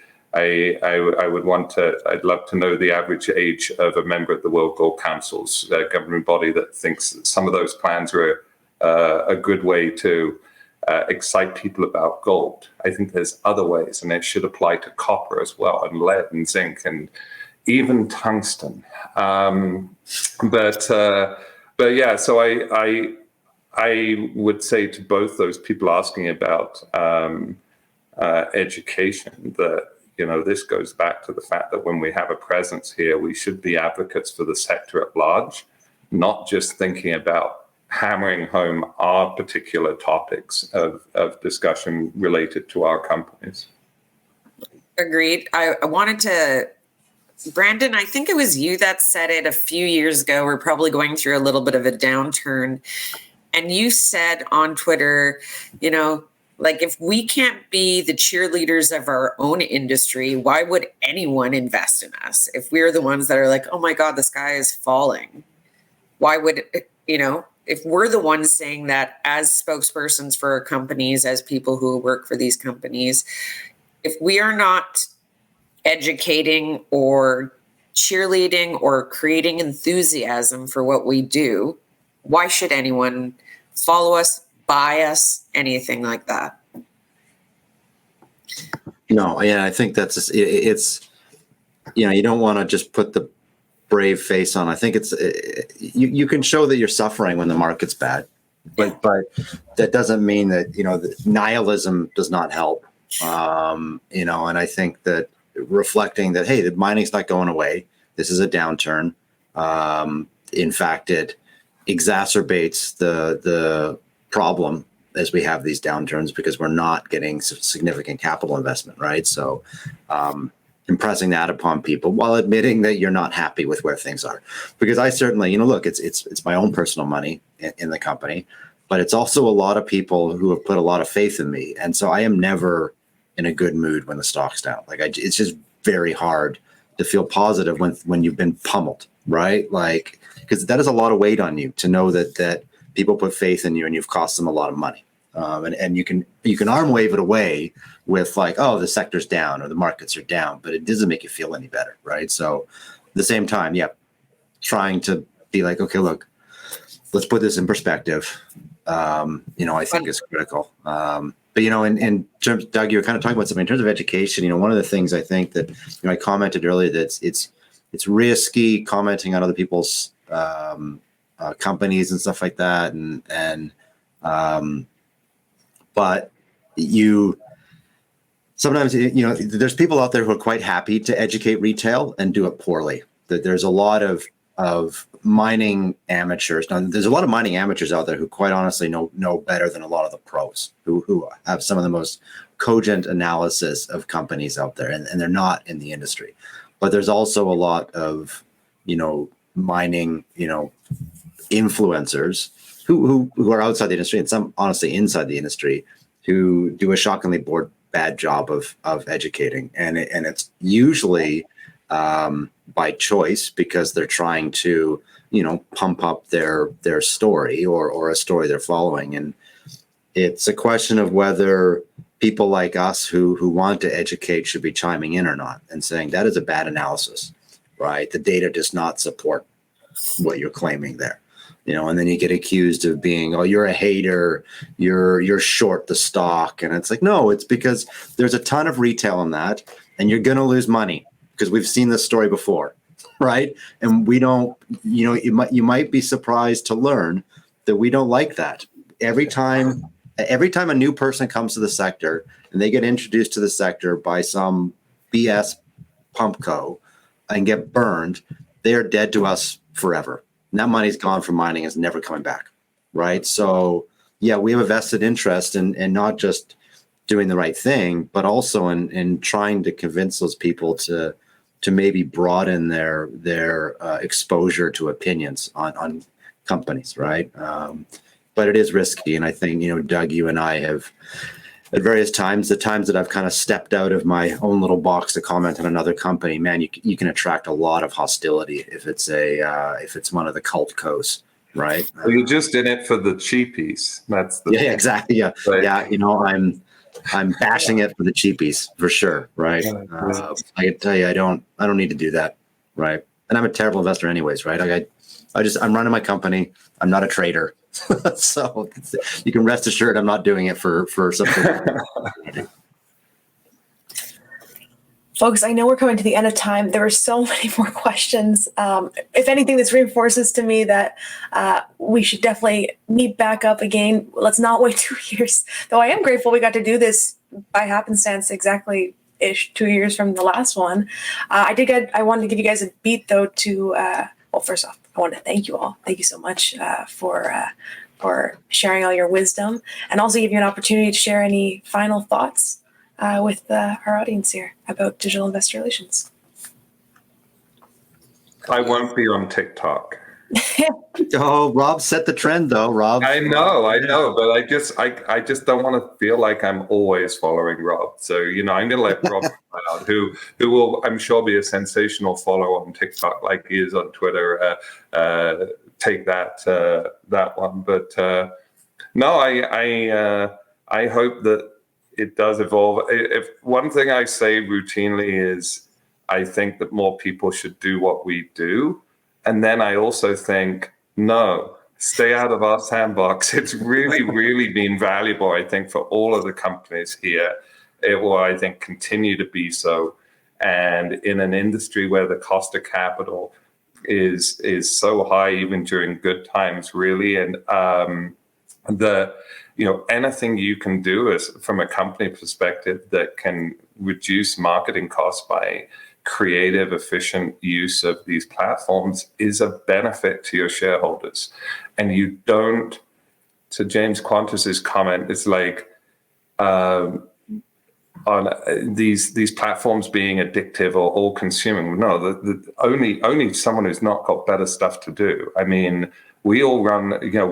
love to know the average age of a member of the World Gold Council's governing body that thinks that some of those plans are a good way to excite people about gold. I think there's other ways, and it should apply to copper as well, and lead and zinc and even tungsten. But yeah, so I would say to both those people asking about education that, this goes back to the fact that when we have a presence here, we should be advocates for the sector at large, not just thinking about hammering home our particular topics of discussion related to our companies. Agreed. I wanted to, Brandon, I think it was you that said it a few years ago. We're probably going through a little bit of a downturn. And you said on Twitter, like, if we can't be the cheerleaders of our own industry, why would anyone invest in us? If we're the ones that are like, oh my God, the sky is falling, why would, if we're the ones saying that as spokespersons for our companies, as people who work for these companies, if we are not educating or cheerleading or creating enthusiasm for what we do, why should anyone follow us, buy us, anything like that? No, yeah, I think it's you don't want to just put the brave face on. I think it's you can show that you're suffering when the market's bad, but that doesn't mean that the nihilism does not help. And I think that reflecting that, hey, the mining's not going away. This is a downturn. In fact, it exacerbates the problem as we have these downturns, because we're not getting significant capital investment, right? So impressing that upon people while admitting that you're not happy with where things are. Because I certainly, look, it's my own personal money in the company, but it's also a lot of people who have put a lot of faith in me. And so I am never in a good mood when the stock's down. Like, it's just very hard to feel positive when you've been pummeled, right? Like, because that is a lot of weight on you to know that people put faith in you and you've cost them a lot of money. And you can arm wave it away with like, oh, the sector's down or the markets are down, but it doesn't make you feel any better, right? So at the same time, trying to be like, okay, look, let's put this in perspective. I think is critical. But in terms, Doug, you were kind of talking about something in terms of education. One of the things I think that I commented earlier that it's risky commenting on other people's companies and stuff like that, but sometimes there's people out there who are quite happy to educate retail and do it poorly. That there's a lot of mining amateurs. Now, there's a lot of mining amateurs out there who quite honestly know better than a lot of the pros who have some of the most cogent analysis of companies out there, and they're not in the industry. But there's also a lot of mining influencers who are outside the industry, and some honestly inside the industry, who do a shockingly bad job of educating, and it's usually by choice, because they're trying to pump up their story or a story they're following. And it's a question of whether people like us who want to educate should be chiming in or not and saying that is a bad analysis, right? The data does not support what you're claiming there. And then you get accused of being, oh, you're a hater, you're short the stock. And it's like, no, it's because there's a ton of retail in that, and you're going to lose money, because we've seen this story before, right? And we don't, you might be surprised to learn that we don't like that. Every time a new person comes to the sector and they get introduced to the sector by some BS pump co, and get burned, they are dead to us forever. And that money's gone from mining, is never coming back, right? So yeah, we have a vested interest in not just doing the right thing, but also in trying to convince those people to maybe broaden their exposure to opinions on companies, right? But it is risky, and I think, Doug, you and I have at various times, the times that I've kind of stepped out of my own little box to comment on another company, man, you can attract a lot of hostility if it's one of the cult co's, right? Well, you're just in it for the cheapies. That's the yeah, exactly. Yeah, Right. yeah. I'm bashing it for the cheapies for sure, right? I can tell you, I don't need to do that, right? And I'm a terrible investor, anyways, right? I'm running my company. I'm not a trader, so you can rest assured I'm not doing it for something. Folks, I know we're coming to the end of time. There are so many more questions. If anything, this reinforces to me that we should definitely meet back up again. Let's not wait 2 years. Though I am grateful we got to do this by happenstance exactly-ish 2 years from the last one. I wanted to give you guys a beat, though, to, well, first off, I want to thank you all. Thank you so much for sharing all your wisdom, and also give you an opportunity to share any final thoughts with our audience here about digital investor relations. I won't be on TikTok. Oh, Rob set the trend, though. Rob, I know, but I just don't want to feel like I'm always following Rob. So I'm going to let Rob out, who will, I'm sure, be a sensational follower on TikTok like he is on Twitter. Take that one, but no, I hope that it does evolve. If one thing I say routinely is, I think that more people should do what we do. And then I also think, no, stay out of our sandbox. It's really, really been valuable, I think, for all of the companies here. It will, I think, continue to be so. And in an industry where the cost of capital is so high, even during good times, really, and anything you can do is from a company perspective that can reduce marketing costs by creative, efficient use of these platforms is a benefit to your shareholders. And you don't, to James Qantas's comment, it's like on these platforms being addictive or all consuming. No, only someone who's not got better stuff to do. I mean, we all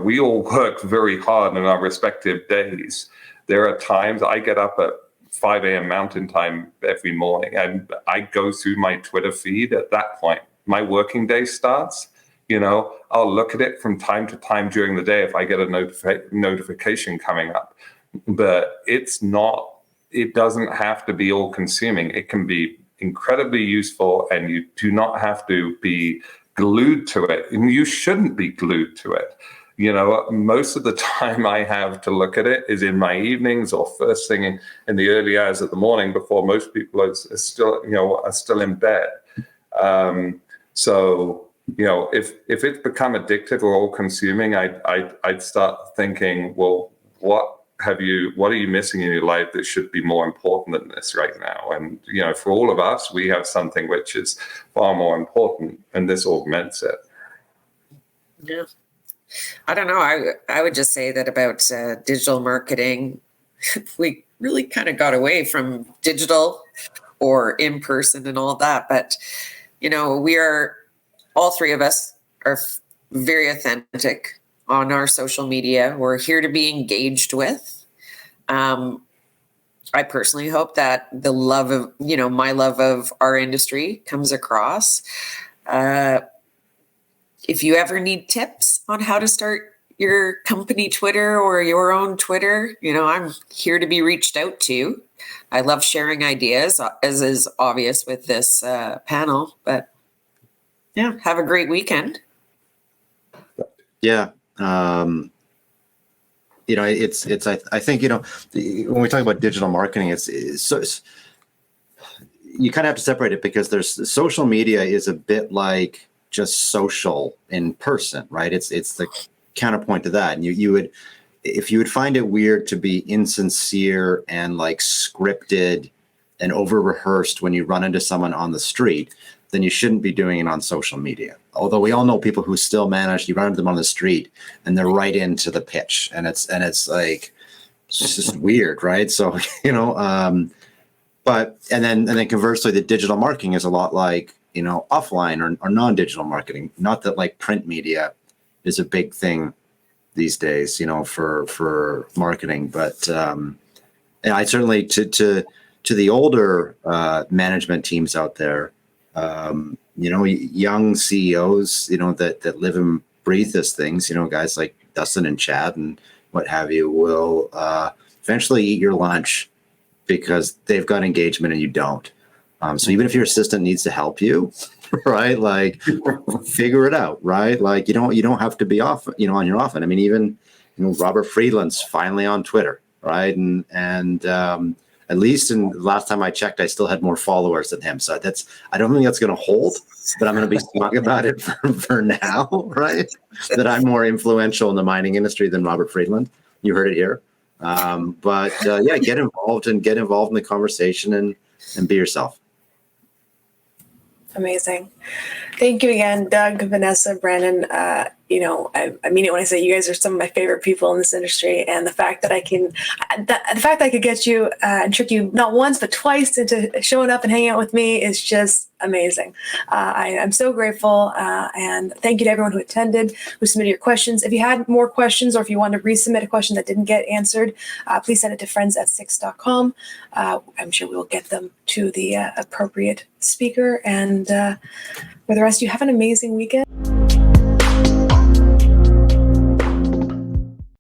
we all work very hard in our respective days. There are times I get up at 5 a.m. Mountain Time every morning, and I go through my Twitter feed. At that point, my working day starts. I'll look at it from time to time during the day if I get a notification coming up. But it doesn't have to be all consuming. It can be incredibly useful, and you do not have to be glued to it, and you shouldn't be glued to it. Most of the time I have to look at it is in my evenings or first thing in the early hours of the morning before most people are still in bed. So if it's become addictive or all consuming, I'd start thinking, well, what are you missing in your life that should be more important than this right now? And for all of us, we have something which is far more important, and this augments it. Yeah. I don't know. I would just say that about digital marketing, we really kind of got away from digital or in person and all that. But, all three of us are very authentic on our social media. We're here to be engaged with. I personally hope that the love of, my love of our industry comes across. If you ever need tips on how to start your company Twitter or your own Twitter, I'm here to be reached out to. I love sharing ideas, as is obvious with this panel. But yeah, have a great weekend. Yeah. I think, when we talk about digital marketing, it's you kind of have to separate it, because social media is a bit like just social in person, right? It's the counterpoint to that. And if you would find it weird to be insincere and like scripted and over rehearsed when you run into someone on the street, then you shouldn't be doing it on social media. Although we all know people who still manage, you run into them on the street and they're right into the pitch, and it's like, it's just weird, right? So, but and then conversely, the digital marketing is a lot like, offline or non-digital marketing. Not that like print media is a big thing these days, for marketing, but and I certainly to the older management teams out there, young CEOs, that live and breathe this things, guys like Dustin and Chad and what have you, will eventually eat your lunch because they've got engagement and you don't. So even if your assistant needs to help you, right, like figure it out, right? Like you don't have to be off, on your often. I mean, even Robert Friedland's finally on Twitter, right? And at least in the last time I checked, I still had more followers than him. So I don't think that's going to hold, but I'm going to be smug about it for now, right? That I'm more influential in the mining industry than Robert Friedland. You heard it here. But get involved in the conversation and be yourself. Amazing. Thank you again, Doug, Vanessa, Brandon. I mean it when I say you guys are some of my favorite people in this industry, and the fact that I could get you and trick you not once but twice into showing up and hanging out with me is just amazing. I'm so grateful, and thank you to everyone who attended, who submitted your questions. If you had more questions, or if you want to resubmit a question that didn't get answered, please send it to friends@six.com. I'm sure we will get them to the appropriate speaker. And for the rest of you, have an amazing weekend.